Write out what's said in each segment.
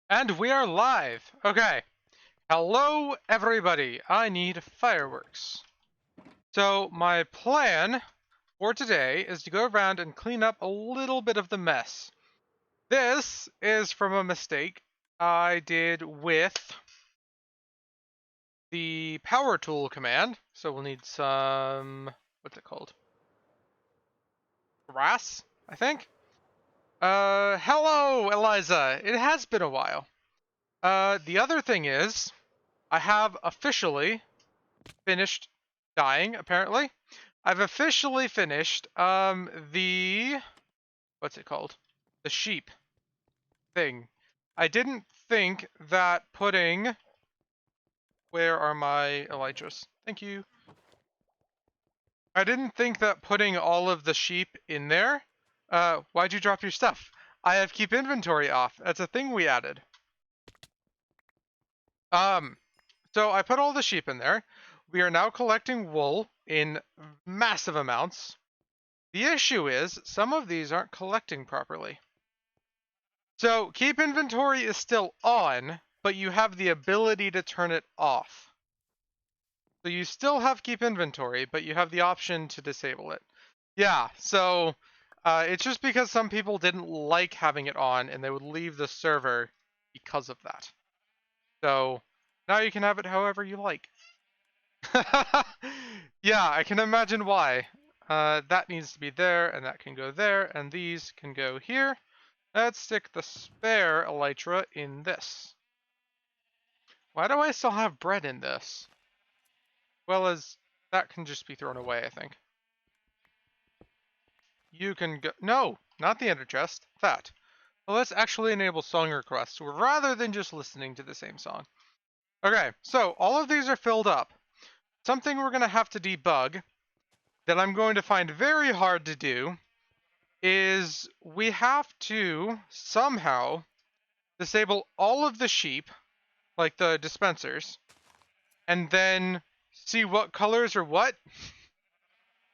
And we are live. Okay. Hello, everybody. I need fireworks. So, my plan for today is to go around and clean up a little bit of the mess. This is from a mistake I did with the power tool command. So, we'll need some. What's it called? Grass, I think. Hello, Eliza. It has been a while. The other thing is, I have officially finished dying, apparently. I've officially finished the what's it called? The sheep thing. I didn't think that putting where are my elytras? Thank you. I didn't think that putting all of the sheep in there. Why'd you drop your stuff? I have keep inventory off. That's a thing we added. Um, so I put all the sheep in there. We are now collecting wool in massive amounts. The issue is, some of these aren't collecting properly. So, keep inventory is still on, but you have the ability to turn it off. So you still have keep inventory, but you have the option to disable it. Yeah, so it's just because some people didn't like having it on, and they would leave the server because of that. So, now you can have it however you like. Yeah, I can imagine why. That needs to be there, and that can go there, and these can go here. Let's stick the spare elytra in this. Why do I still have bread in this? Well, as that can just be thrown away, I think. You can go. No, not the ender chest. That. Well, let's actually enable song requests rather than just listening to the same song. Okay, so all of these are filled up. Something we're going to have to debug that I'm going to find very hard to do is we have to somehow disable all of the sheep, like the dispensers, and then see what colors are what,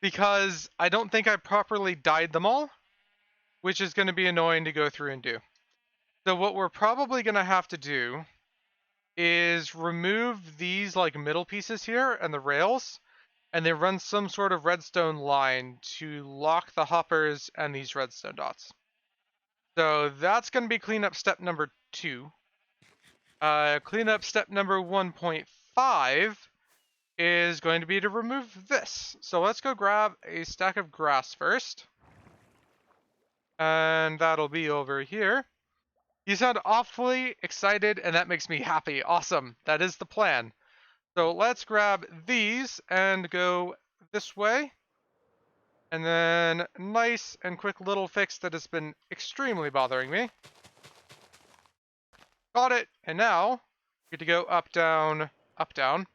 because I don't think I properly dyed them all, which is going to be annoying to go through and do. So what we're probably going to have to do is remove these like middle pieces here and the rails, and then run some sort of redstone line to lock the hoppers and these redstone dots. So that's going to be cleanup step number 2. Cleanup step number 1.5 is going to be to remove this. So let's go grab a stack of grass first. And that'll be over here. You sound awfully excited, and that makes me happy. Awesome. That is the plan. So let's grab these and go this way. And then nice and quick little fix that has been extremely bothering me. Got it. And now, get to go up, down, up, down.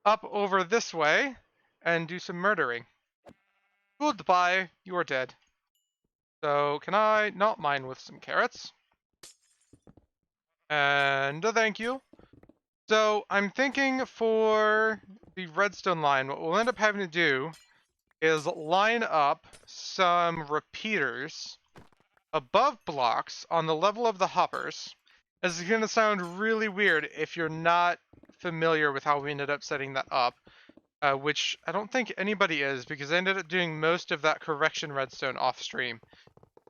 Up over this way and do some murdering. Goodbye, you are dead. So can I not mine with some carrots? And a thank you. So I'm thinking for the redstone line, what we'll end up having to do is line up some repeaters above blocks on the level of the hoppers. This is going to sound really weird if you're not familiar with how we ended up setting that up. Which I don't think anybody is, because I ended up doing most of that correction redstone off stream.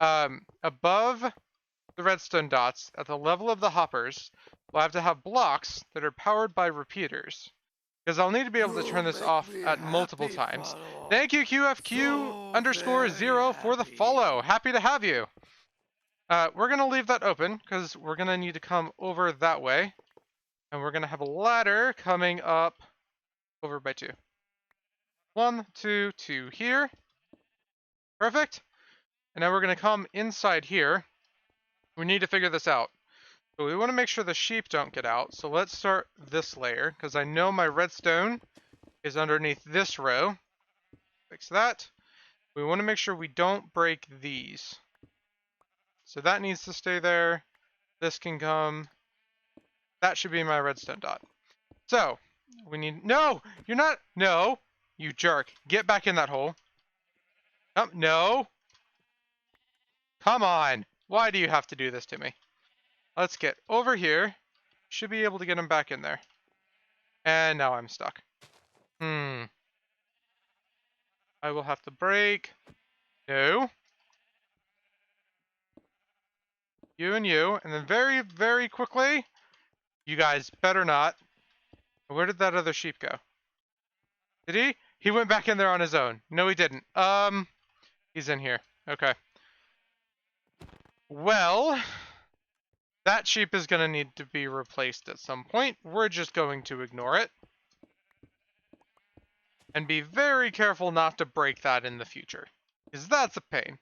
Above the redstone dots, at the level of the hoppers, we'll have to have blocks that are powered by repeaters. Because I'll need to be able to turn this off at multiple times. Thank you, QFQ_0 for the follow. Happy to have you. We're going to leave that open, because we're going to need to come over that way. And we're going to have a ladder coming up over by 2. 1, 2, 2 here. Perfect. And now we're going to come inside here. We need to figure this out. So we want to make sure the sheep don't get out. So let's start this layer, because I know my redstone is underneath this row. Fix that. We want to make sure we don't break these. So that needs to stay there. This can come. That should be my redstone dot. So we need. No! You're not. No! You jerk. Get back in that hole. No! Come on! Why do you have to do this to me? Let's get over here. Should be able to get him back in there. And now I'm stuck. I will have to break. No. You and you. And then very, very quickly, you guys better not. Where did that other sheep go? Did he? He went back in there on his own. No, he didn't. He's in here. Okay. Well, that sheep is going to need to be replaced at some point. We're just going to ignore it. And be very careful not to break that in the future. Because that's a pain.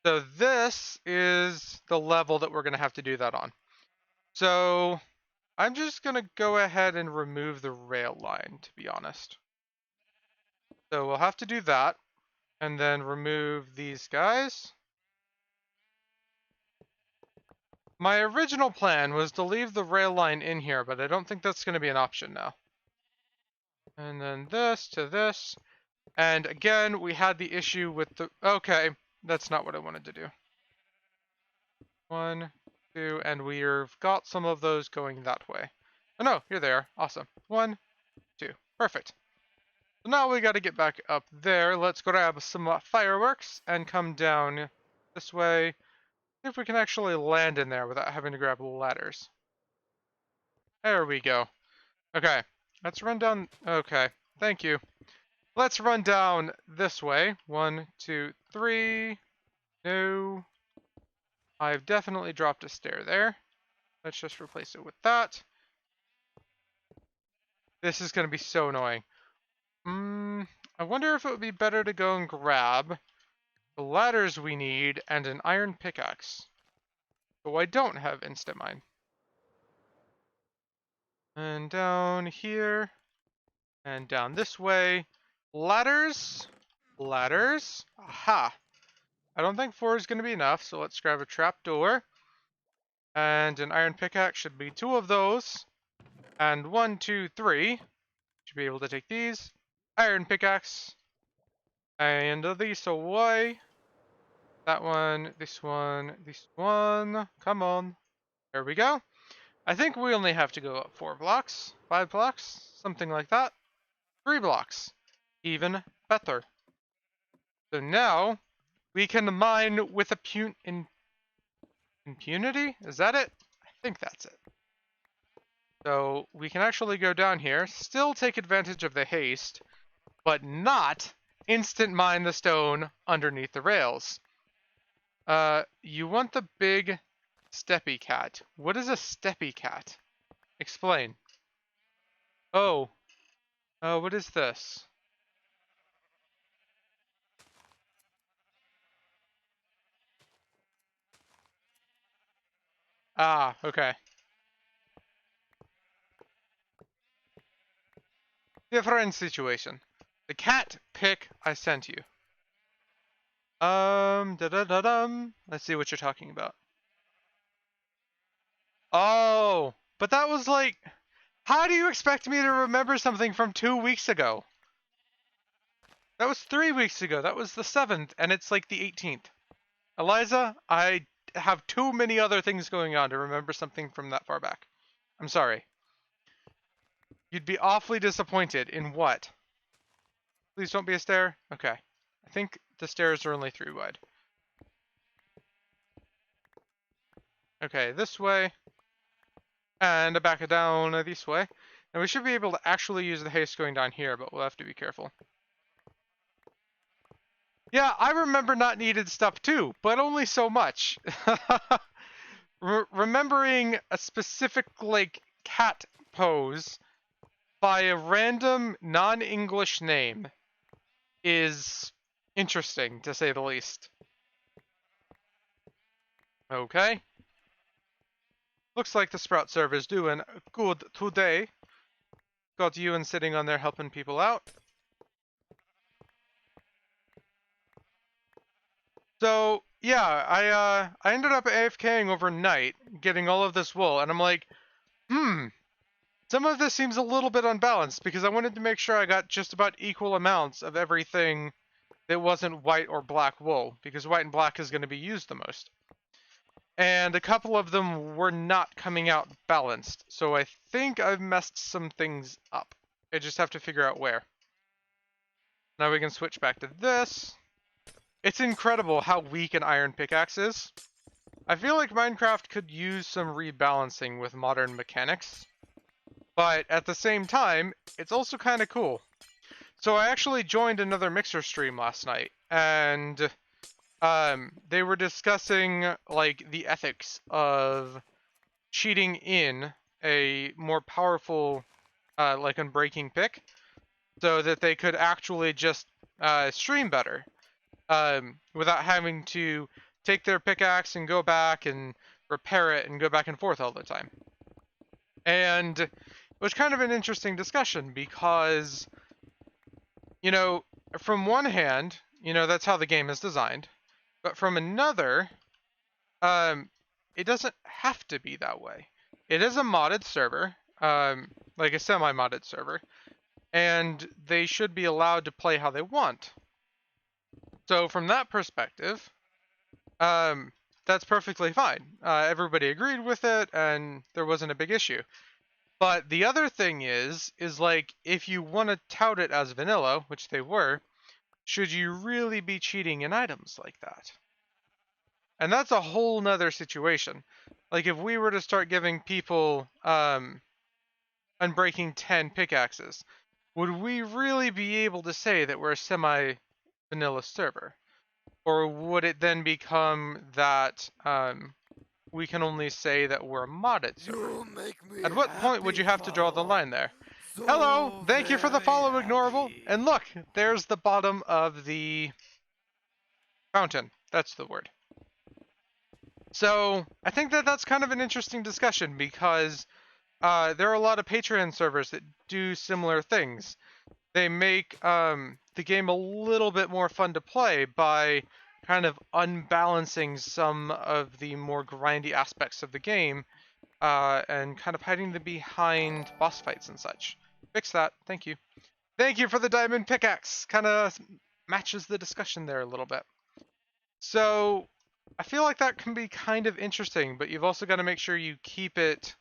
So this is the level that we're going to have to do that on. So I'm just going to go ahead and remove the rail line, to be honest. So we'll have to do that. And then remove these guys. My original plan was to leave the rail line in here, but I don't think that's going to be an option now. And then this to this. And again, we had the issue with the... Okay, that's not what I wanted to do. 1, 2, and we've got some of those going that way. Oh no, you're there. Awesome. 1, 2. Perfect. So now we got to get back up there. Let's grab some fireworks and come down this way. See if we can actually land in there without having to grab ladders. There we go. Okay, let's run down. Okay, thank you. Let's run down this way. 1, 2, 3. No. I've definitely dropped a stair there. Let's just replace it with that. This is going to be so annoying. I wonder if it would be better to go and grab the ladders we need and an iron pickaxe. So I don't have instant mine. And down here. And down this way. Ladders. Ladders. Aha. I don't think 4 is going to be enough, so let's grab a trapdoor. And an iron pickaxe should be 2 of those. And 1, 2, 3. Should be able to take these. Iron pickaxe. And these away. That one, this one, this one. Come on. There we go. I think we only have to go up 4 blocks, 5 blocks, something like that. 3 blocks. Even better. So now we can mine with impunity? Is that it? I think that's it. So we can actually go down here, still take advantage of the haste, but not instant mine the stone underneath the rails. You want the big steppy cat. What is a steppy cat? Explain. Oh. What is this? Ah, okay. Different situation. The cat pick I sent you. Da-da-da-dum. Let's see what you're talking about. Oh, but that was like... How do you expect me to remember something from 2 weeks ago? That was 3 weeks ago. That was the 7th, and it's like the 18th. Eliza, I have too many other things going on to remember something from that far back. I'm sorry. You'd be awfully disappointed in what? Please don't be a stair? Okay. I think the stairs are only 3 wide. Okay, this way. And back it down this way. And we should be able to actually use the haste going down here, but we'll have to be careful. Yeah, I remember not needed stuff too, but only so much. Remembering a specific, like, cat pose by a random non-English name is interesting, to say the least. Okay. Looks like the Sprout server's doing good today. Got Ewan sitting on there helping people out. So, yeah, I ended up AFKing overnight, getting all of this wool, and I'm like, some of this seems a little bit unbalanced, because I wanted to make sure I got just about equal amounts of everything that wasn't white or black wool, because white and black is going to be used the most. and a couple of them were not coming out balanced. So I think I've messed some things up. I just have to figure out where. Now we can switch back to this. It's incredible how weak an iron pickaxe is. I feel like Minecraft could use some rebalancing with modern mechanics, but at the same time, it's also kind of cool. So I actually joined another Mixer stream last night, and they were discussing like the ethics of cheating in a more powerful, like unbreaking pick, so that they could actually just stream better, without having to take their pickaxe and go back and repair it and go back and forth all the time. And it was kind of an interesting discussion because, you know, from one hand, you know, that's how the game is designed, but from another, it doesn't have to be that way. It is a modded server, like a semi-modded server, and they should be allowed to play how they want. So from that perspective, that's perfectly fine. Everybody agreed with it, and there wasn't a big issue. But the other thing is like, if you want to tout it as vanilla, which they were, should you really be cheating in items like that? And that's a whole nother situation. Like, if we were to start giving people unbreaking 10 pickaxes, would we really be able to say that we're a semi-vanilla server? Or would it then become that we can only say that we're a modded server? At what point would you have to draw the line there? Hello! Thank you for the follow, Ignorable! And look, there's the bottom of the fountain. That's the word. So I think that that's kind of an interesting discussion because there are a lot of Patreon servers that do similar things. They make the game a little bit more fun to play by kind of unbalancing some of the more grindy aspects of the game and kind of hiding them behind boss fights and such. Fix that. Thank you. Thank you for the diamond pickaxe. Kind of matches the discussion there a little bit. So I feel like that can be kind of interesting, but you've also got to make sure you keep it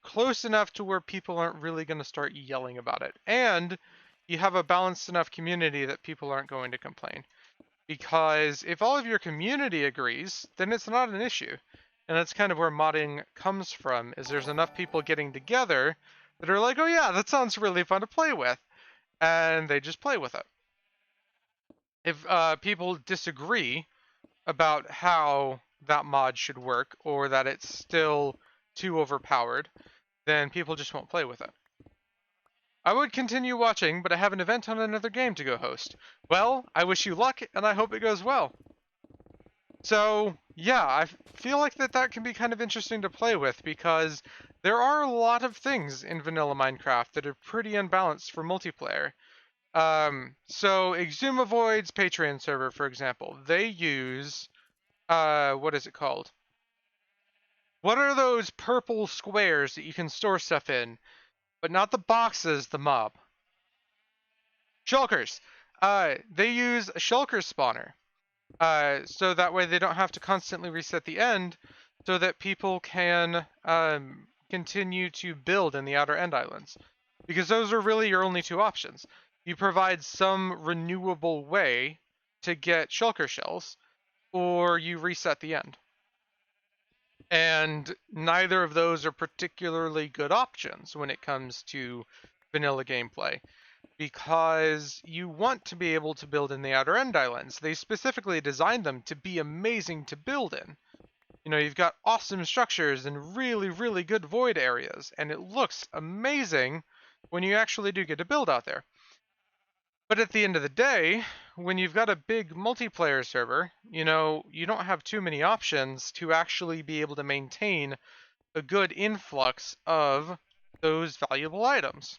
close enough to where people aren't really going to start yelling about it. And you have a balanced enough community that people aren't going to complain. Because if all of your community agrees, then it's not an issue. And that's kind of where modding comes from, is there's enough people getting together that are like, oh yeah, that sounds really fun to play with. And they just play with it. If people disagree about how that mod should work, or that it's still too overpowered, then people just won't play with it. I would continue watching, but I have an event on another game to go host. Well, I wish you luck, and I hope it goes well. So, yeah, I feel like that can be kind of interesting to play with, because there are a lot of things in vanilla Minecraft that are pretty unbalanced for multiplayer. So Exuma Void's Patreon server, for example, they use, what is it called? What are those purple squares that you can store stuff in? But not the boxes, the mob. Shulkers. They use a shulker spawner. So that way they don't have to constantly reset the end, so that people can continue to build in the outer end islands. Because those are really your only two options. You provide some renewable way to get shulker shells, or you reset the end. And neither of those are particularly good options when it comes to vanilla gameplay, because you want to be able to build in the outer end islands. They specifically designed them to be amazing to build in. You know, you've got awesome structures and really, really good void areas, and it looks amazing when you actually do get to build out there. But at the end of the day, when you've got a big multiplayer server, you know, you don't have too many options to actually be able to maintain a good influx of those valuable items.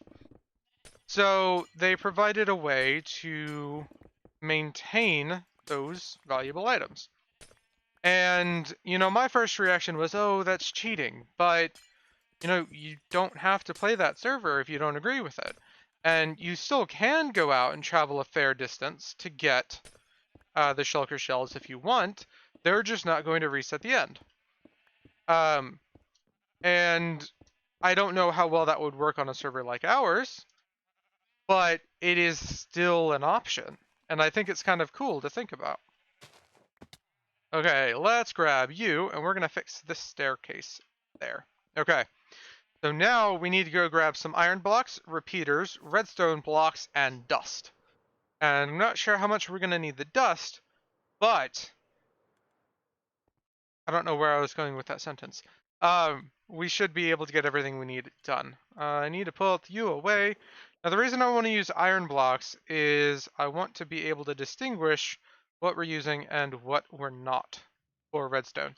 So they provided a way to maintain those valuable items. And, you know, my first reaction was, oh, that's cheating. But, you know, you don't have to play that server if you don't agree with it. And you still can go out and travel a fair distance to get the shulker shells if you want, they're just not going to reset the end. And I don't know how well that would work on a server like ours, but it is still an option. And I think it's kind of cool to think about. Okay, let's grab you, and we're going to fix this staircase there. Okay, so now we need to go grab some iron blocks, repeaters, redstone blocks, and dust. And I'm not sure how much we're going to need the dust, but I don't know where I was going with that sentence. We should be able to get everything we need done. I need to pull you away. Now, the reason I want to use iron blocks is I want to be able to distinguish what we're using and what we're not for redstone.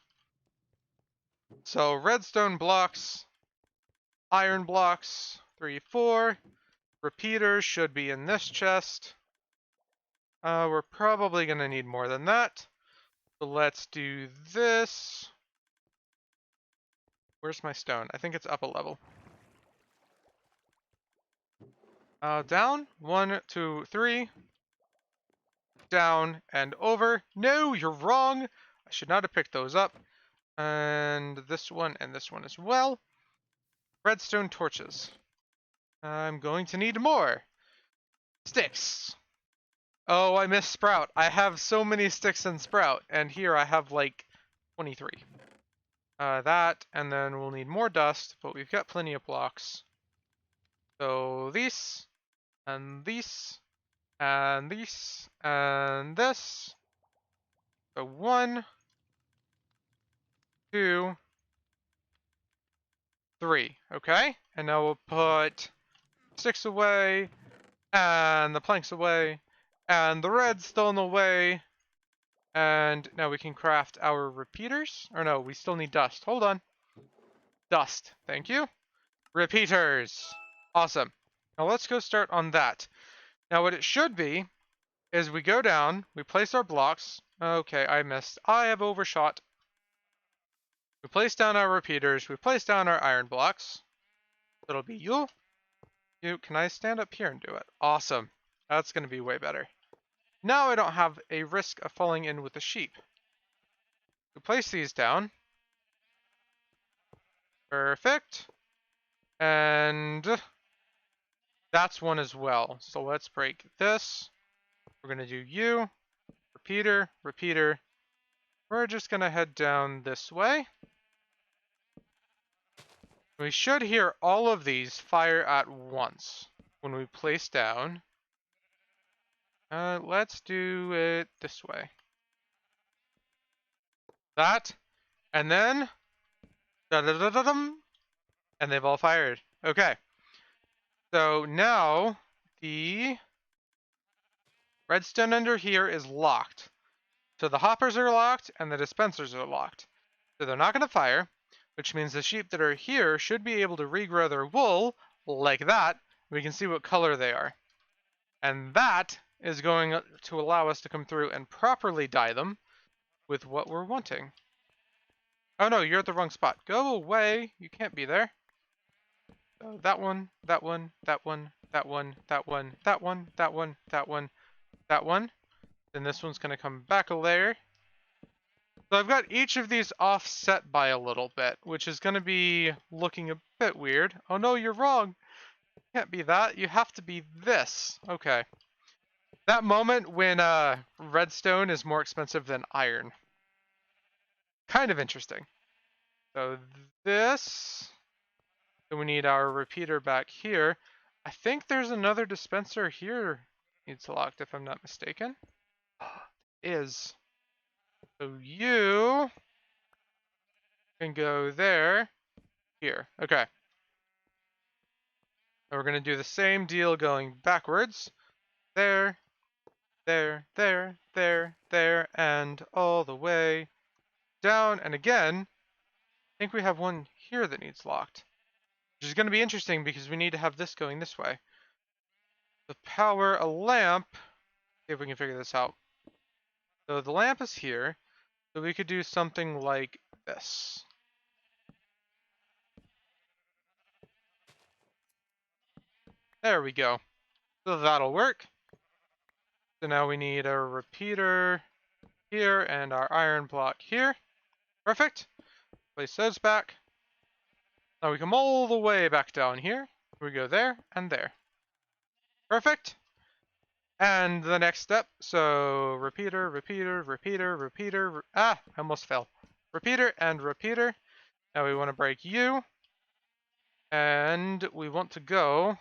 So redstone blocks, iron blocks, 3, 4. Repeaters should be in this chest. We're probably going to need more than that. So let's do this. Where's my stone? I think it's up a level. Down. 1, 2, 3. Down and over. No, you're wrong. I should not have picked those up. And this one as well. Redstone torches. I'm going to need more. Sticks. Oh, I missed Sprout. I have so many sticks in Sprout, and here I have like 23. That, and then we'll need more dust, but we've got plenty of blocks. So these, and these, and these, and this. So 1, 2, 3. Okay, and now we'll put sticks away, and the planks away, and the redstone away. And now we can craft our repeaters. Or no, we still need dust. Hold on. Dust. Thank you. Repeaters. Awesome. Now let's go start on that. Now what it should be is we go down, we place our blocks. Okay, I missed. I have overshot. We place down our repeaters. We place down our iron blocks. It'll be you. You. Can I stand up here and do it? Awesome. That's going to be way better. Now I don't have a risk of falling in with the sheep. We place these down. Perfect. And that's one as well. So let's break this. We're going to do you, repeater, repeater. We're just going to head down this way. We should hear all of these fire at once when we place down. Let's do it this way. That, and then, da-da-da-da-dum, and they've all fired. Okay. So now the redstone under here is locked. So the hoppers are locked and the dispensers are locked. So they're not going to fire, which means the sheep that are here should be able to regrow their wool like that. We can see what color they are. And that is going to allow us to come through and properly dye them with what we're wanting. Oh no, you're at the wrong spot. Go away. You can't be there. So that one, that one, that one, that one, that one, that one, that one, that one, that one. Then this one's going to come back a layer. So I've got each of these offset by a little bit, which is going to be looking a bit weird. Oh no, you're wrong. Can't be that. You have to be this. Okay. That moment when redstone is more expensive than iron. Kind of interesting. So this. Then we need our repeater back here. I think there's another dispenser here needs locked if I'm not mistaken. Is. So you can go there. Here. Okay. And we're going to do the same deal going backwards. There, there, there, there, there, and all the way down. And again, I think we have one here that needs locked. Which is going to be interesting because we need to have this going this way. To power a lamp, see if we can figure this out. So the lamp is here. So we could do something like this. There we go. So that'll work. So now we need a repeater here and our iron block here. Perfect. Place those back. Now we come all the way back down here. We go there and there. Perfect. And the next step, so repeater, repeater, repeater, repeater, I almost fell. Repeater and repeater. Now we want to break you. And we want to go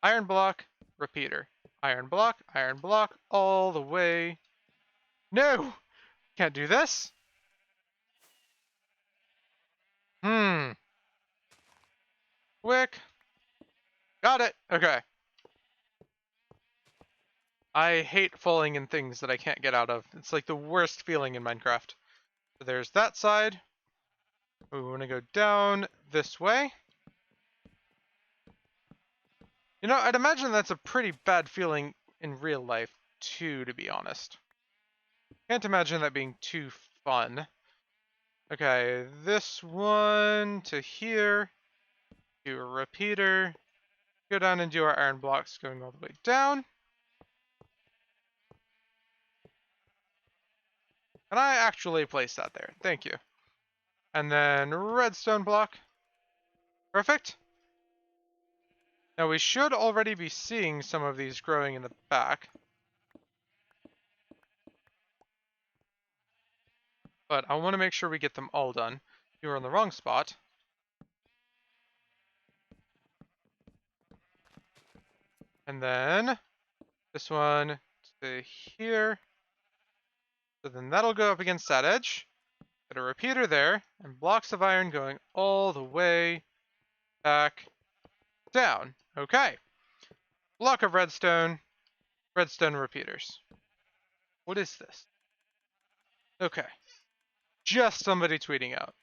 iron block, repeater. Iron block, all the way. No! Can't do this. Quick. Got it. Okay. I hate falling in things that I can't get out of. It's like the worst feeling in Minecraft. So there's that side. We want to go down this way. You know, I'd imagine that's a pretty bad feeling in real life, too, to be honest. Can't imagine that being too fun. Okay, this one to here. Do a repeater. Go down and do our iron blocks going all the way down. And I actually placed that there. Thank you. And then redstone block. Perfect. Now we should already be seeing some of these growing in the back. But I want to make sure we get them all done. You were in the wrong spot. And then this one to here. So then that'll go up against that edge. Get a repeater there, and blocks of iron going all the way back down. Okay. Block of redstone, redstone repeaters. What is this? Okay. Just somebody tweeting out.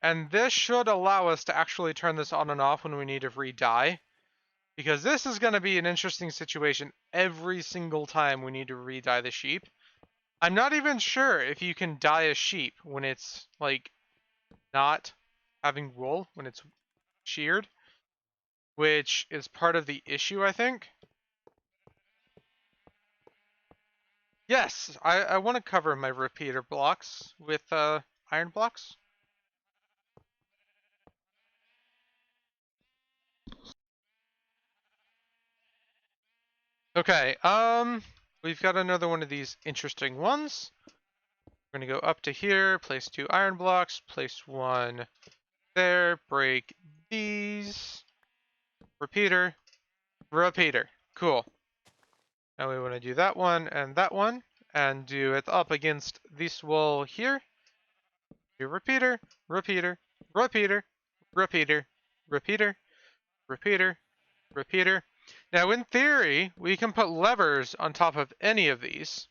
And this should allow us to actually turn this on and off when we need to re-dye. Because this is going to be an interesting situation every single time we need to re-dye the sheep. I'm not even sure if you can dye a sheep when it's, like, not having wool, when it's sheared. Which is part of the issue, I think. Yes, I want to cover my repeater blocks with iron blocks. Okay, we've got another one of these interesting ones. We're gonna go up to here, place 2 iron blocks, place 1 there, break these. Repeater, repeater. Cool. Now we want to do that one, and do it up against this wall here. Do repeater, repeater, repeater, repeater, repeater, repeater, repeater. Now, in theory, we can put levers on top of any of these,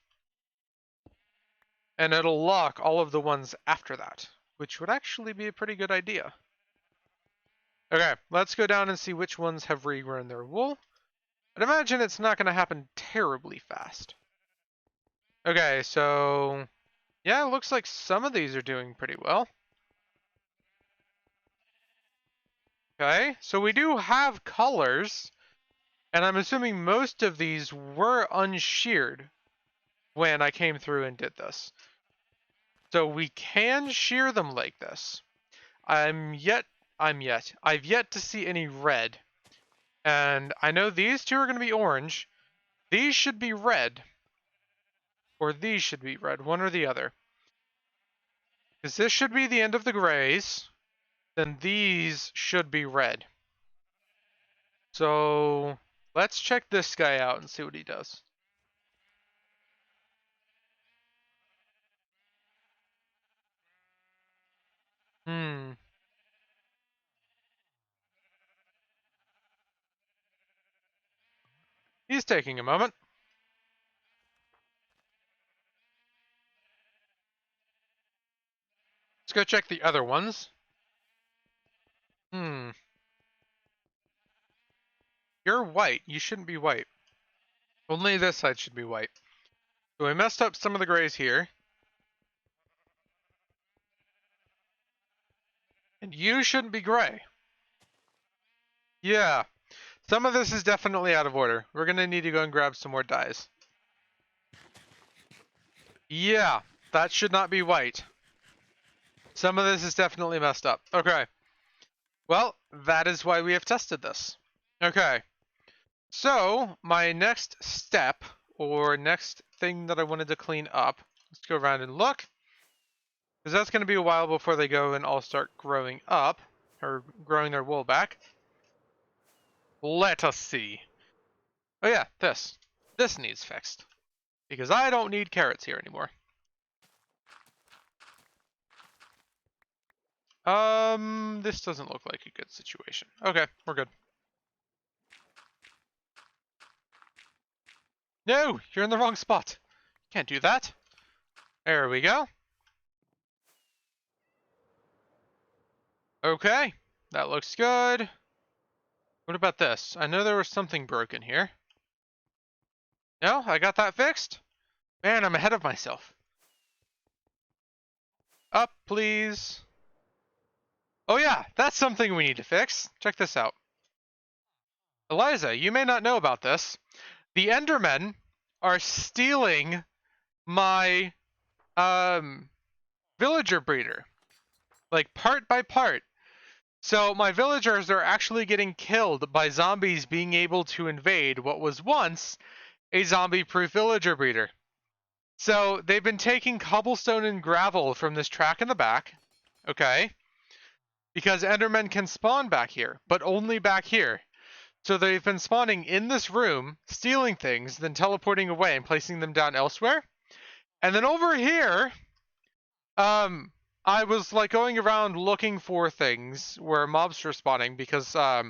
and it'll lock all of the ones after that, which would actually be a pretty good idea. Okay, let's go down and see which ones have regrown their wool. I'd imagine it's not going to happen terribly fast. Okay, so yeah, it looks like some of these are doing pretty well. Okay, so we do have colors, and I'm assuming most of these were unsheared when I came through and did this. So we can shear them like this. I've yet to see any red. And I know these two are going to be orange. These should be red. Or these should be red, one or the other. Because this should be the end of the grays. Then these should be red. So let's check this guy out and see what he does. He's taking a moment. Let's go check the other ones. You're white. You shouldn't be white. Only this side should be white. So we messed up some of the grays here. And you shouldn't be gray. Yeah. Some of this is definitely out of order. We're gonna need to go and grab some more dyes. Yeah, that should not be white. Some of this is definitely messed up. Okay. Well, that is why we have tested this. Okay. So, my next step, or next thing that I wanted to clean up, let's go around and look. Because that's going to be a while before they go and all start growing up, or growing their wool back. Let us see. Oh yeah, this. This needs fixed. Because I don't need carrots here anymore. This doesn't look like a good situation. Okay, we're good. No, you're in the wrong spot. Can't do that. There we go. Okay, that looks good. What about this? I know there was something broken here. No, I got that fixed. Man, I'm ahead of myself. Up, please. Oh yeah, that's something we need to fix. Check this out. Eliza, you may not know about this. The Endermen are stealing my villager breeder. Like part by part. So my villagers are actually getting killed by zombies being able to invade what was once a zombie-proof villager breeder. So they've been taking cobblestone and gravel from this track in the back, okay? Because Endermen can spawn back here, but only back here. So they've been spawning in this room, stealing things, then teleporting away and placing them down elsewhere. And then over here, I was like going around looking for things where mobs were spawning because I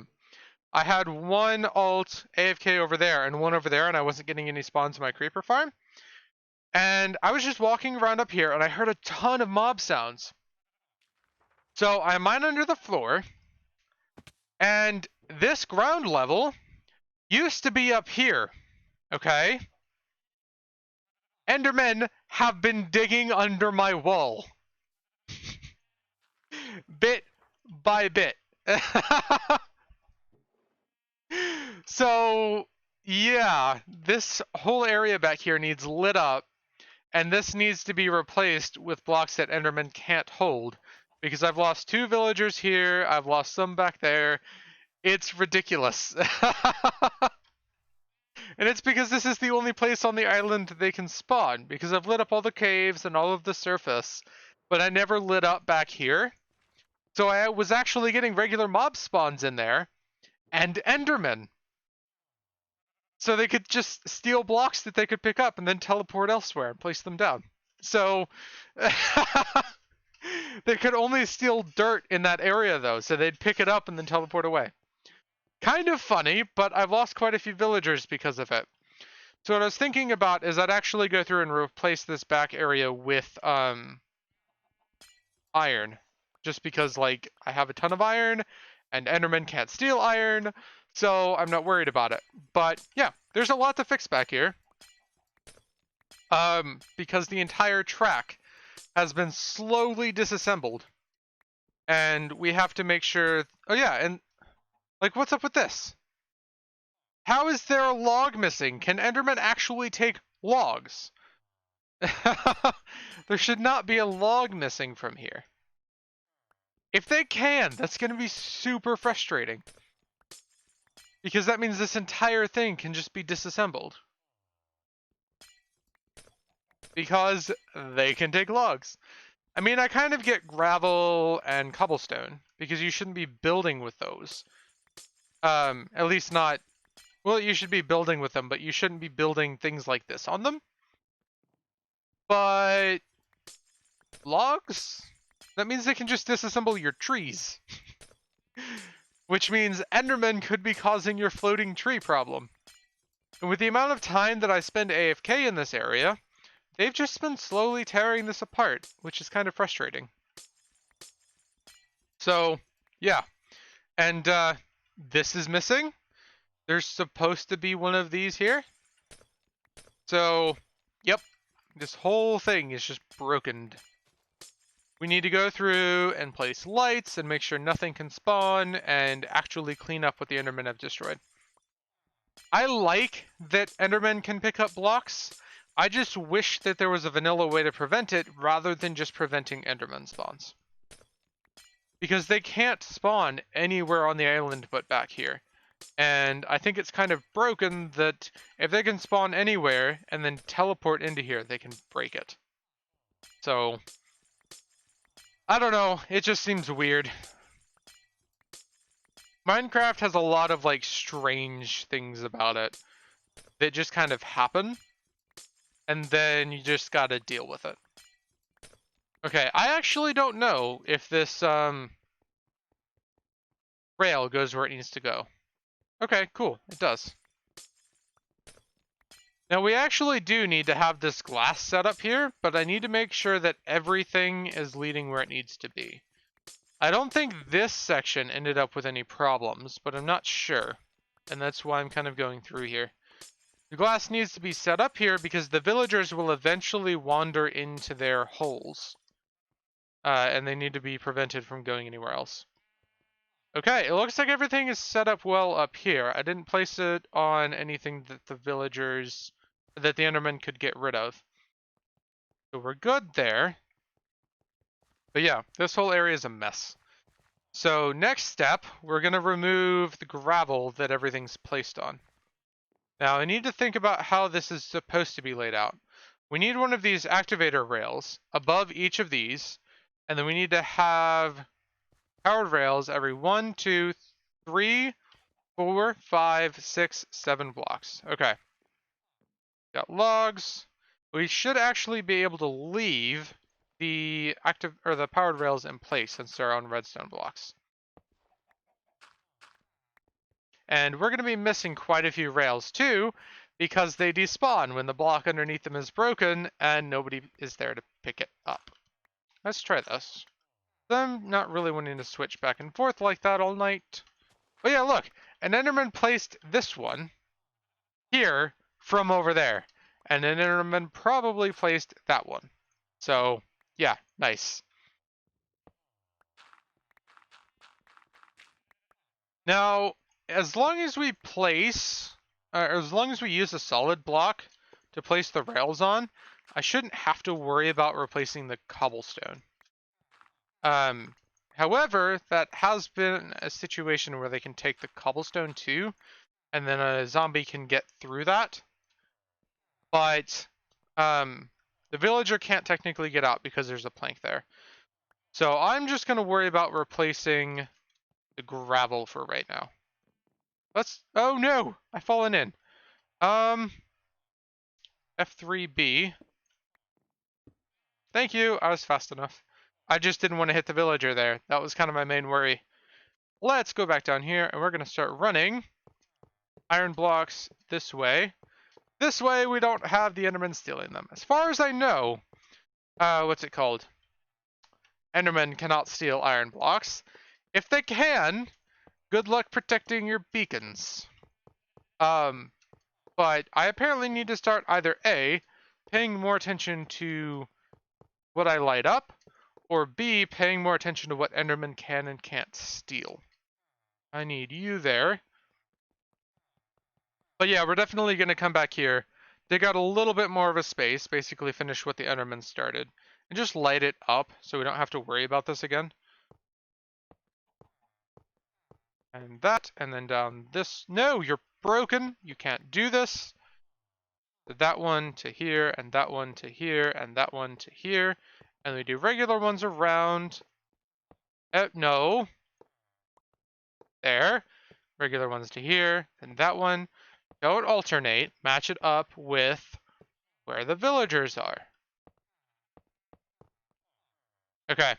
had one alt AFK over there and one over there, and I wasn't getting any spawns in my creeper farm. And I was just walking around up here and I heard a ton of mob sounds. So I mine under the floor, and this ground level used to be up here, okay? Endermen have been digging under my wall. Bit by bit. So, yeah, this whole area back here needs lit up, and this needs to be replaced with blocks that Endermen can't hold, because I've lost 2 villagers here, I've lost some back there. It's ridiculous. And it's because this is the only place on the island they can spawn, because I've lit up all the caves and all of the surface, but I never lit up back here. So I was actually getting regular mob spawns in there, and Endermen. So they could just steal blocks that they could pick up and then teleport elsewhere and place them down. So they could only steal dirt in that area though, so they'd pick it up and then teleport away. Kind of funny, but I've lost quite a few villagers because of it. So what I was thinking about is I'd actually go through and replace this back area with iron. Just because like I have a ton of iron and Endermen can't steal iron, so I'm not worried about it. But yeah, there's a lot to fix back here. Because the entire track has been slowly disassembled. And we have to make sure... Oh yeah, and... Like, what's up with this? How is there a log missing? Can Endermen actually take logs? There should not be a log missing from here. If they can, that's going to be super frustrating. Because that means this entire thing can just be disassembled. Because they can take logs. I mean, I kind of get gravel and cobblestone, because you shouldn't be building with those. At least not... Well, you should be building with them, but you shouldn't be building things like this on them. But... logs? That means they can just disassemble your trees. Which means Endermen could be causing your floating tree problem. And with the amount of time that I spend AFK in this area, they've just been slowly tearing this apart, which is kind of frustrating. So, yeah. And, this is missing. There's supposed to be one of these here. So, yep. This whole thing is just broken. We need to go through and place lights and make sure nothing can spawn and actually clean up what the Endermen have destroyed. I like that Endermen can pick up blocks. I just wish that there was a vanilla way to prevent it rather than just preventing Enderman spawns. Because they can't spawn anywhere on the island but back here. And I think it's kind of broken that if they can spawn anywhere and then teleport into here, they can break it. So, I don't know, it just seems weird. Minecraft has a lot of like strange things about it that just kind of happen, and then you just gotta deal with it. Okay, I actually don't know if this rail goes where it needs to go. Okay, cool, it does. Now we actually do need to have this glass set up here, but I need to make sure that everything is leading where it needs to be. I don't think this section ended up with any problems, but I'm not sure. And that's why I'm kind of going through here. The glass needs to be set up here because the villagers will eventually wander into their holes. And they need to be prevented from going anywhere else. Okay, it looks like everything is set up well up here. I didn't place it on anything that the Endermen could get rid of. So we're good there. But yeah, this whole area is a mess. So next step, we're going to remove the gravel that everything's placed on. Now I need to think about how this is supposed to be laid out. We need one of these activator rails above each of these, and then we need to have powered rails every 1, 2, 3, 4, 5, 6, 7 blocks. Okay. Got logs. We should actually be able to leave the the powered rails in place since they're on redstone blocks. And we're going to be missing quite a few rails too, because they despawn when the block underneath them is broken and nobody is there to pick it up. Let's try this. I'm not really wanting to switch back and forth like that all night. Oh yeah, look, an Enderman placed this one here from over there, and an Enderman probably placed that one. So yeah, nice. Now, as long as we as long as we use a solid block to place the rails on, I shouldn't have to worry about replacing the cobblestone. However, that has been a situation where they can take the cobblestone too, and then a zombie can get through that. But the villager can't technically get out because there's a plank there. So I'm just going to worry about replacing the gravel for right now. Oh no, I've fallen in. F3B. Thank you, I was fast enough. I just didn't want to hit the villager there. That was kind of my main worry. Let's go back down here and we're going to start running iron blocks this way. This way we don't have the Endermen stealing them. As far as I know, what's it called? Endermen cannot steal iron blocks. If they can, good luck protecting your beacons. But I apparently need to start either A, paying more attention to what I light up, or B, paying more attention to what Enderman can and can't steal. I need you there. But yeah, we're definitely going to come back here, dig out a little bit more of a space, basically finish what the Enderman started, and just light it up so we don't have to worry about this again. And that, and then down this. No, you're broken. You can't do this. That one to here, and that one to here, and that one to here. And we do regular ones around. No. There. Regular ones to here, and that one. Don't alternate. Match it up with where the villagers are. Okay.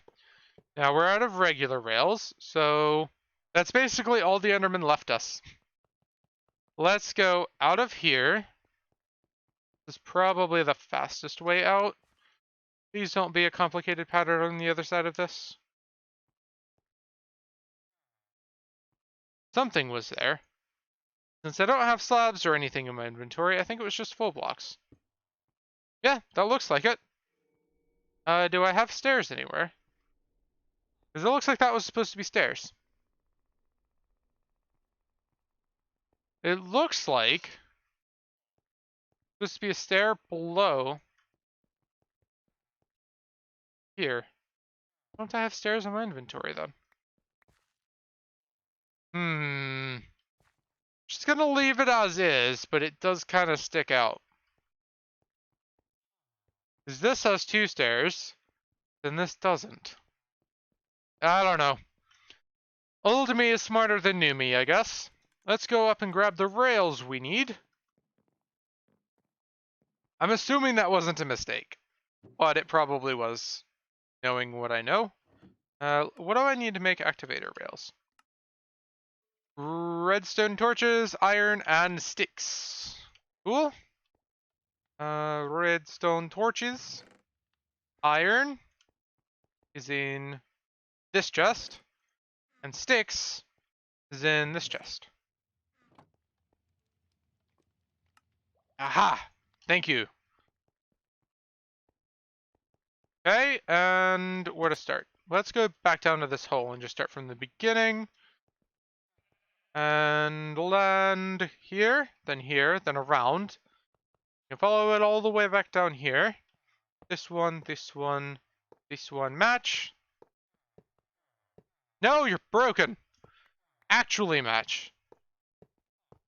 Now we're out of regular rails, so that's basically all the Endermen left us. Let's go out of here. This is probably the fastest way out. Please don't be a complicated pattern on the other side of this. Something was there. Since I don't have slabs or anything in my inventory, I think it was just full blocks. Yeah, that looks like it. Do I have stairs anywhere? Because it looks like that was supposed to be stairs. It looks like supposed to be a stair below here. Don't I have stairs in my inventory then? Just gonna leave it as is, but it does kind of stick out. Because this has 2 stairs, then this doesn't. I don't know. Old me is smarter than new me, I guess. Let's go up and grab the rails we need. I'm assuming that wasn't a mistake, but it probably was, knowing what I know. What do I need to make activator rails? Redstone torches, iron, and sticks. Cool. Redstone torches. Iron is in this chest, and sticks is in this chest. Aha! Thank you. Okay, and where to start? Let's go back down to this hole and just start from the beginning. And land here, then around. You can follow it all the way back down here. This one, this one, this one match. No, you're broken. Actually match.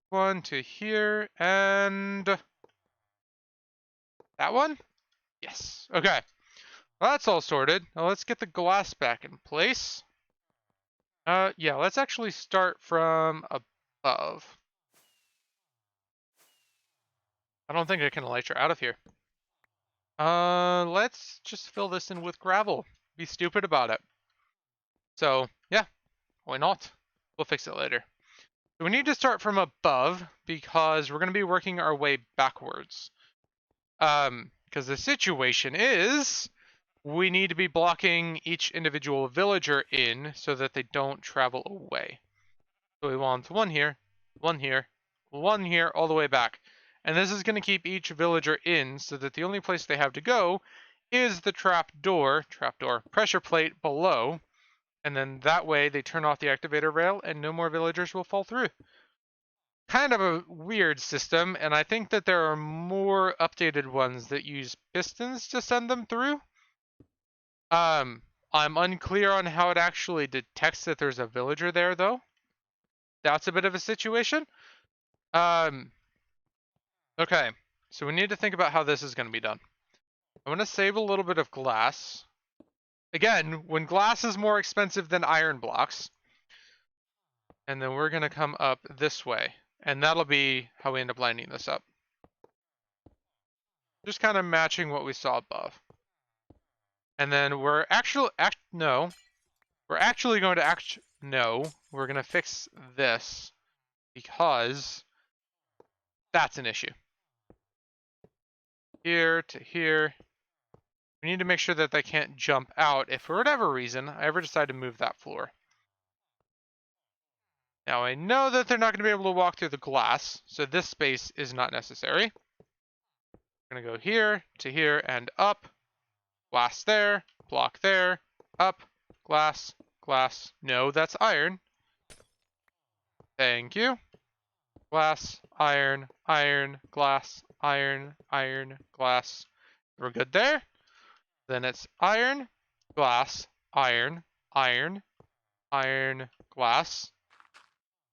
One to here, and that one? Yes. Okay. Well, that's all sorted. Now let's get the glass back in place. Yeah, let's actually start from above. I don't think I can elytra out of here. Let's just fill this in with gravel. Be stupid about it. So, yeah, why not? We'll fix it later. So we need to start from above because we're going to be working our way backwards. Because the situation is we need to be blocking each individual villager in so that they don't travel away. So we want one here, one here, one here, all the way back. And this is going to keep each villager in so that the only place they have to go is the trapdoor, pressure plate below. And then that way they turn off the activator rail and no more villagers will fall through. Kind of a weird system, and I think that there are more updated ones that use pistons to send them through. I'm unclear on how it actually detects that there's a villager there, though. That's a bit of a situation. Okay, so we need to think about how this is going to be done. I'm going to save a little bit of glass. Again, when glass is more expensive than iron blocks. And then we're going to come up this way. And that'll be how we end up lining this up. Just kind of matching what we saw above. And then we're actually, no. We're actually going to no. We're going to fix this. Because that's an issue. Here to here. We need to make sure that they can't jump out if for whatever reason I ever decide to move that floor. Now I know that they're not going to be able to walk through the glass, so this space is not necessary. We're going to go here to here and up. Glass there, block there, up, glass, glass. No, that's iron. Thank you. Glass, iron, iron, glass, iron, iron, glass. We're good there. Then it's iron, glass, iron, iron, iron, glass.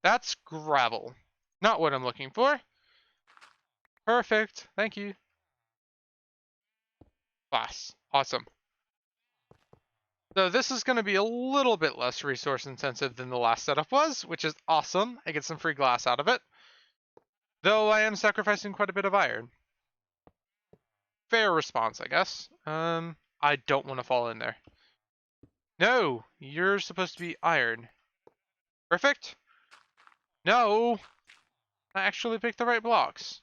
That's gravel. Not what I'm looking for. Perfect. Thank you. Glass. Awesome. So this is going to be a little bit less resource intensive than the last setup was, which is awesome. I get some free glass out of it. Though I am sacrificing quite a bit of iron. Fair response, I guess. I don't want to fall in there. No, you're supposed to be iron. Perfect. No, I actually picked the right blocks.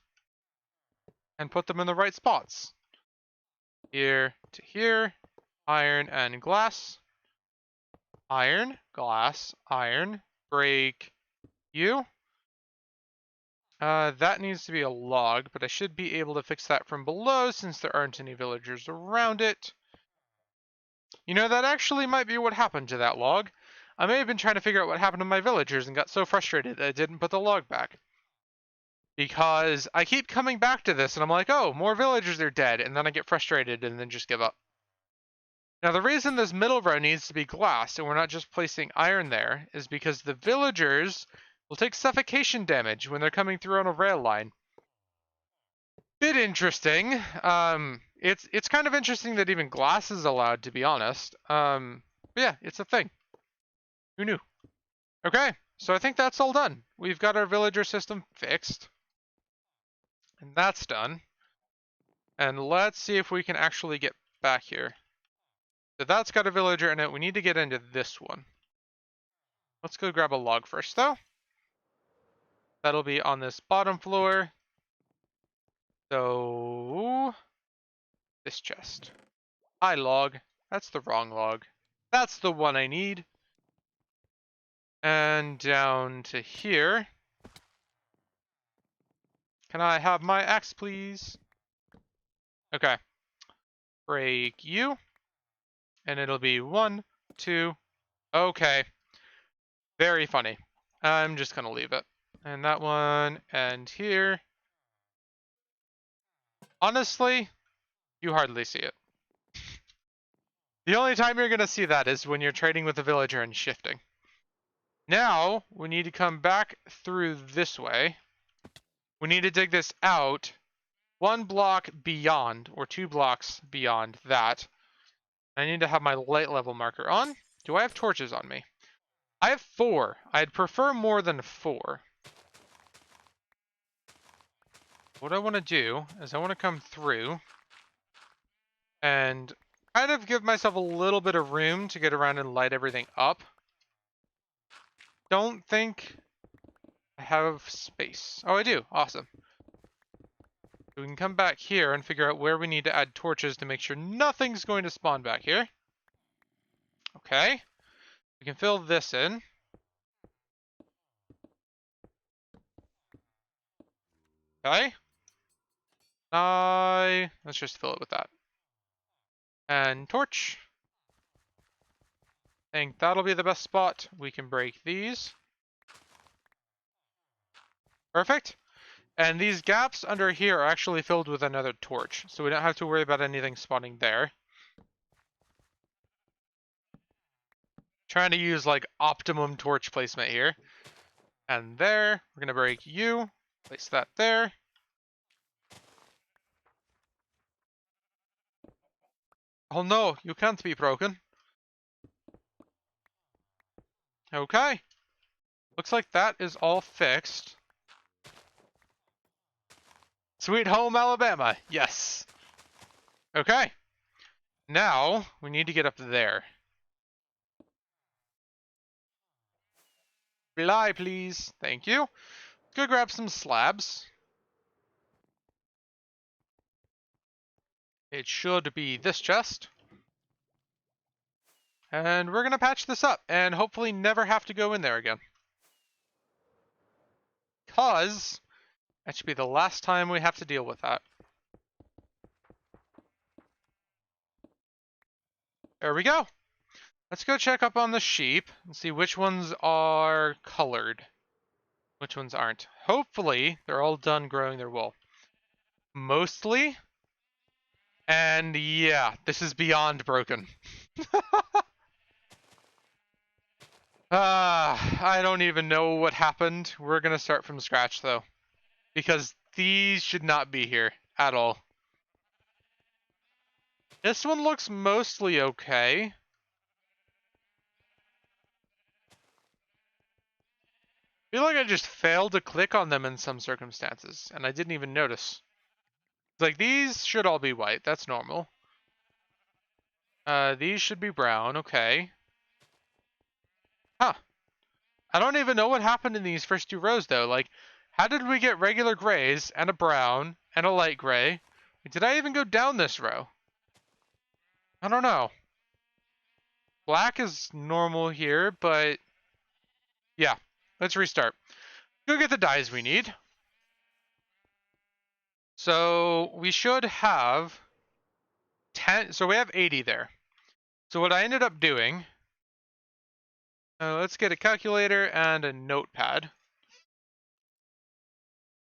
And put them in the right spots. Here to here. Iron and glass. Iron, glass, iron. Break you. That needs to be a log, but I should be able to fix that from below since there aren't any villagers around it. You know, that actually might be what happened to that log. I may have been trying to figure out what happened to my villagers and got so frustrated that I didn't put the log back. because I keep coming back to this and I'm like, oh, more villagers are dead, and then I get frustrated and then just give up. Now, the reason this middle row needs to be glass and we're not just placing iron there is because the villagers will take suffocation damage when they're coming through on a rail line. Bit interesting. It's kind of interesting that even glass is allowed, to be honest. But yeah, it's a thing. Who knew? Okay, so I think that's all done. We've got our villager system fixed. And that's done. And let's see if we can actually get back here. So that's got a villager in it. We need to get into this one. Let's go grab a log first, though. That'll be on this bottom floor. So, this chest. Hi, log. That's the wrong log. That's the one I need. And down to here. Can I have my axe, please? Okay. Break you. And it'll be 1, 2. Okay. Very funny. I'm just gonna leave it. And that one, and here. Honestly, you hardly see it. The only time you're gonna see that is when you're trading with a villager and shifting. Now, we need to come back through this way. We need to dig this out 1 block beyond, or 2 blocks beyond that. I need to have my light level marker on. Do I have torches on me? I have 4. I'd prefer more than 4. What I want to do is I want to come through and kind of give myself a little bit of room to get around and light everything up. Don't think I have space. Oh, I do. Awesome. So we can come back here and figure out where we need to add torches to make sure nothing's going to spawn back here. Okay. We can fill this in. Okay. Let's just fill it with that. And torch. I think that'll be the best spot. We can break these. Perfect. And these gaps under here are actually filled with another torch, so we don't have to worry about anything spawning there. Trying to use like optimum torch placement here. And there, we're gonna break you. Place that there. Oh no, you can't be broken. Okay. Looks like that is all fixed. Sweet home Alabama. Yes. Okay. Now, we need to get up there. Rely, please. Thank you. Go grab some slabs. It should be this chest. And we're going to patch this up and hopefully never have to go in there again. Because that should be the last time we have to deal with that. There we go. Let's go check up on the sheep and see which ones are colored. Which ones aren't. Hopefully, they're all done growing their wool. Mostly. And yeah, this is beyond broken. I don't even know what happened. We're gonna start from scratch though. Because these should not be here at all. This one looks mostly okay. I feel like I just failed to click on them in some circumstances, and I didn't even notice. Like, these should all be white. That's normal. These should be brown. Okay. Huh. I don't even know what happened in these first 2 rows, though. Like, how did we get regular grays and a brown and a light gray? Did I even go down this row? I don't know. Black is normal here, but yeah. Let's restart. Go get the dyes we need. So we should have 10. So we have 80 there. So what I ended up doing, let's get a calculator and a notepad.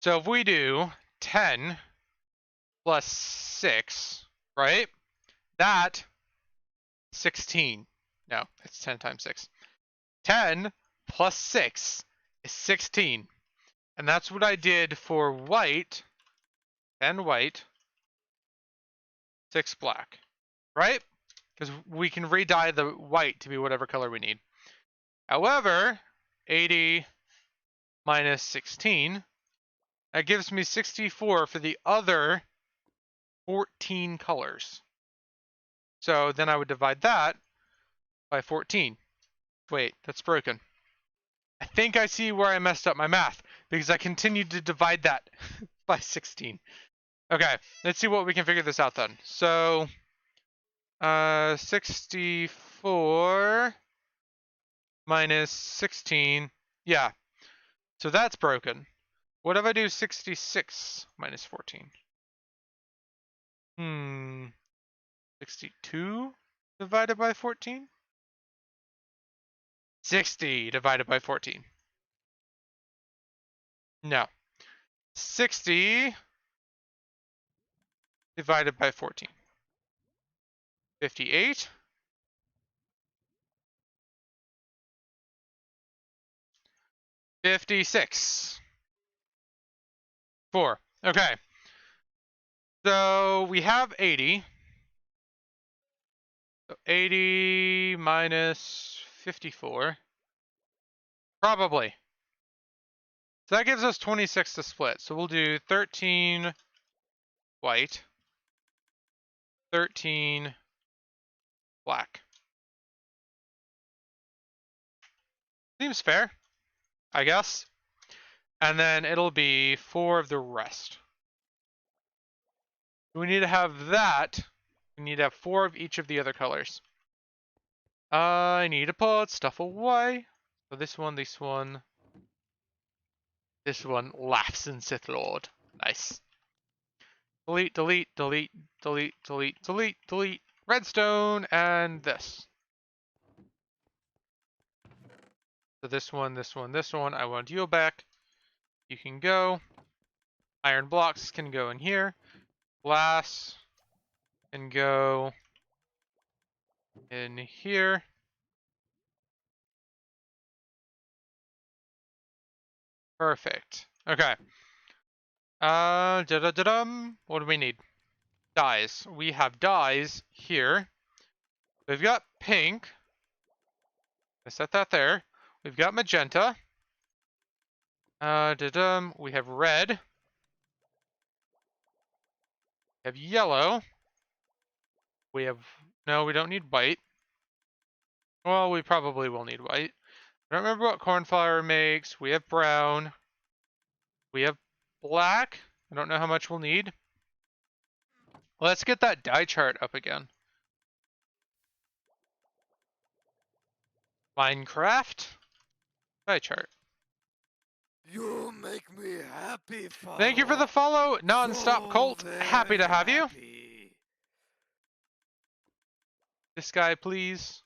So if we do 10 plus 6, right? That 16. No, it's 10 times 6. 10 plus 6 is 16. And that's what I did for white, 10 white, 6 black, right? Because we can re-dye the white to be whatever color we need. However, 80 minus 16, that gives me 64 for the other 14 colors. So then I would divide that by 14. Wait, that's broken. I think I see where I messed up my math because I continued to divide that by 16. Okay, let's see what we can figure this out then. So, 64 minus 16. Yeah, so that's broken. What if I do 66 minus 14? 62 divided by 14? 60 divided by 14. No. 60 divided by 14. 58. 56. 4. Okay. So we have 80. So 80 minus 54. Probably. So that gives us 26 to split. So we'll do 13 white, 13 black. Seems fair, I guess. And then it'll be 4 of the rest. We need to have that. We need to have 4 of each of the other colors. I need to put stuff away. So this one, this one. This one laughs in Sith Lord. Nice. Delete, delete, delete, delete, delete, delete, delete. Redstone and this. So this one, this one, this one. I want you back. You can go. Iron blocks can go in here. Glass can go in here. Perfect. Okay. Da-da-da-dum. What do we need? Dyes. We have dyes here. We've got pink. I set that there. We've got magenta. Da-dum. We have red. We have yellow. We have... No, we don't need white. Well, we probably will need white. I don't remember what cornflower makes. We have brown. We have black. I don't know how much we'll need. Let's get that dye chart up again. Minecraft. Dye chart. You make me happy, Father. Thank you for the follow, Nonstop Colt. Happy to have you. This guy, please.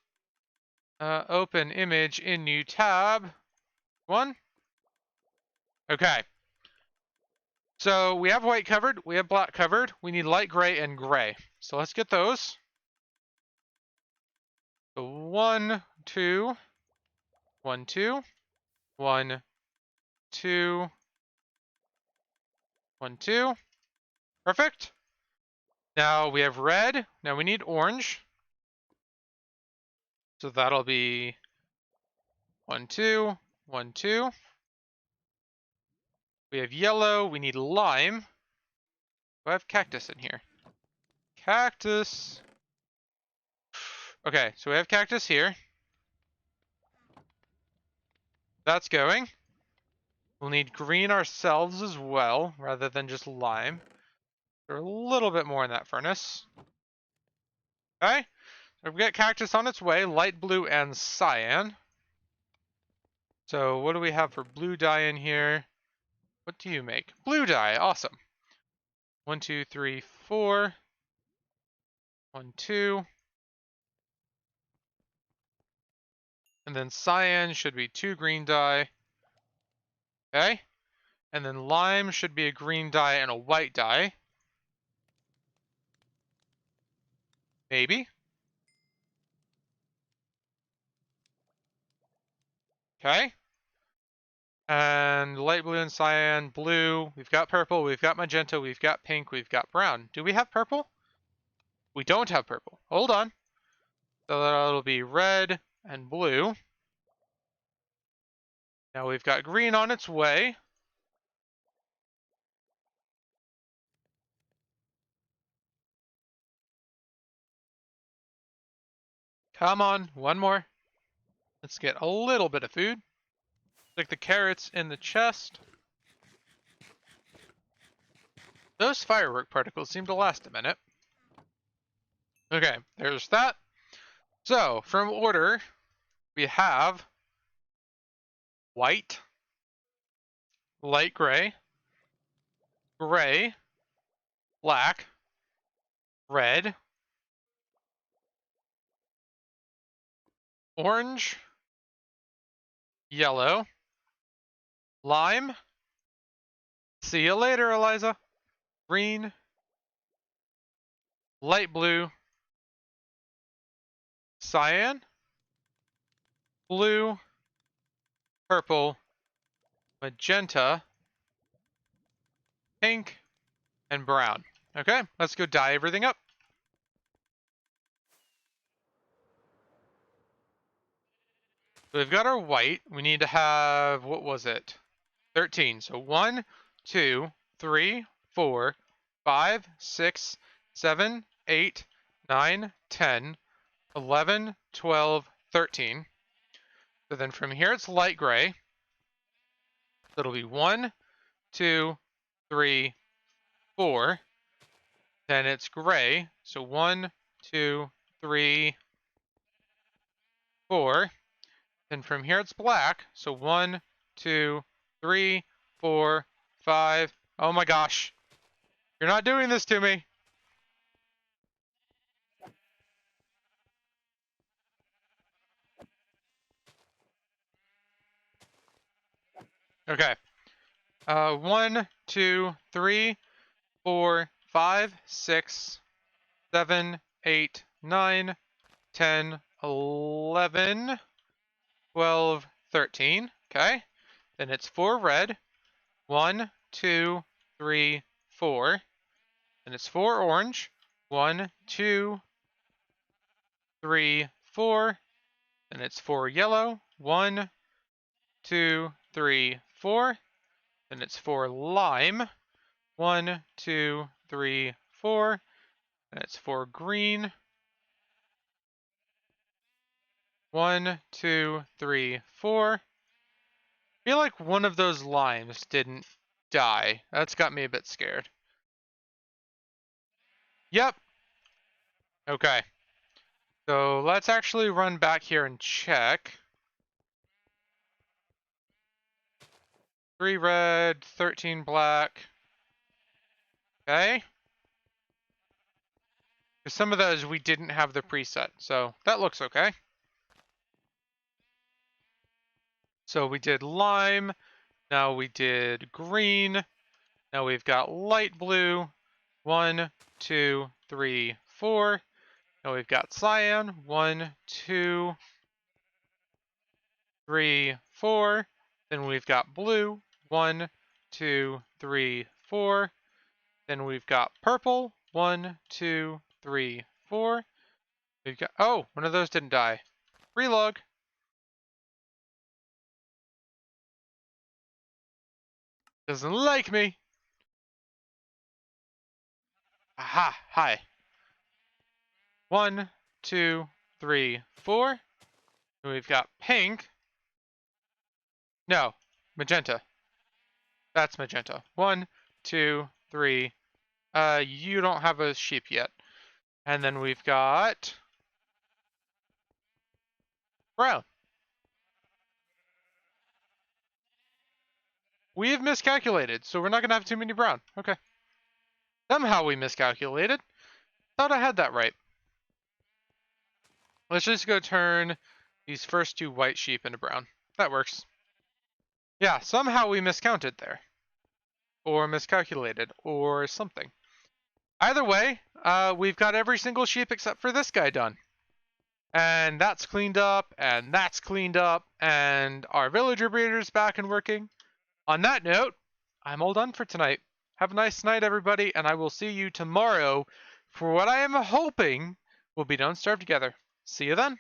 Open image in new tab. One. Okay. So we have white covered, we have black covered. We need light gray and gray. So let's get those. So 1, 2, 1, 2, 1, 2, 1, 2. Perfect. Now we have red. Now we need orange. So that'll be 1, 2, 1, 2. We have yellow. We need lime. Do I have cactus in here? Cactus. Okay, so we have cactus here. That's going. We'll need green ourselves as well, rather than just lime. There's a little bit more in that furnace. Okay, so we've got cactus on its way, light blue and cyan. So what do we have for blue dye in here? What do you make? Blue dye, awesome. 1, 2, 3, 4. 1, 2. And then cyan should be 2 green dye. Okay. And then lime should be a green dye and a white dye. Maybe. Okay. And light blue and cyan, blue. We've got purple, we've got magenta, we've got pink, we've got brown. Do we have purple? We don't have purple. Hold on. So that'll be red and blue. Now we've got green on its way. Come on, one more. Let's get a little bit of food. Stick the carrots in the chest. Those firework particles seem to last a minute. Okay, there's that. So, from order, we have white, light gray, gray, black, red, orange, yellow, lime. See you later, Eliza. Green, light blue, cyan, blue, purple, magenta, pink, and brown. Okay, let's go dye everything up. So we've got our white. We need to have, what was it? 13. So 1, 2, 3, 4, 5, 6, 7, 8, 9, 10, 11, 12, 13. So then from here it's light gray. So it'll be 1, 2, 3, 4. Then it's gray. So 1, 2, 3, 4. Then from here it's black. So 1, 2, 3, 4, 5. Oh my gosh. You're not doing this to me. Okay. 1, 2, 3, 4, 5, 6, 7, 8, 9, 10, 11, 12, 13. Okay. Then it's 4 red. 1, 2, 3, 4. Then it's 4 orange. 1, 2, 3, 4. Then it's 4 yellow. 1, 2, 3, 4. Then it's 4 lime. 1, 2, 3, 4. Then it's 4 green. 1, 2, 3, 4. I feel like one of those limes didn't die. That's got me a bit scared. Yep. Okay. So let's actually run back here and check. 3 red, 13 black. Okay. Because some of those we didn't have the preset, so that looks okay. So we did lime, now we did green, now we've got light blue. 1, 2, 3, 4. Now we've got cyan. 1, 2, 3, 4. Then we've got blue. 1, 2, 3, 4. Then we've got purple. 1, 2, 3, 4. We've got, oh, one of those didn't die. Relog. Doesn't like me. Aha, hi. 1, 2, 3, 4. And we've got pink. No, magenta. That's magenta. 1, 2, 3. You don't have a sheep yet. And then we've got brown. We have miscalculated, so we're not going to have too many brown. Okay. Somehow we miscalculated. Thought I had that right. Let's just go turn these first 2 white sheep into brown. That works. Yeah, somehow we miscounted there. or miscalculated or something. Either way, we've got every single sheep except for this guy done. And that's cleaned up, and that's cleaned up, and our villager breeder's back and working. On that note, I'm all done for tonight. Have a nice night, everybody, and I will see you tomorrow for what I am hoping will be Don't Starve Together. See you then.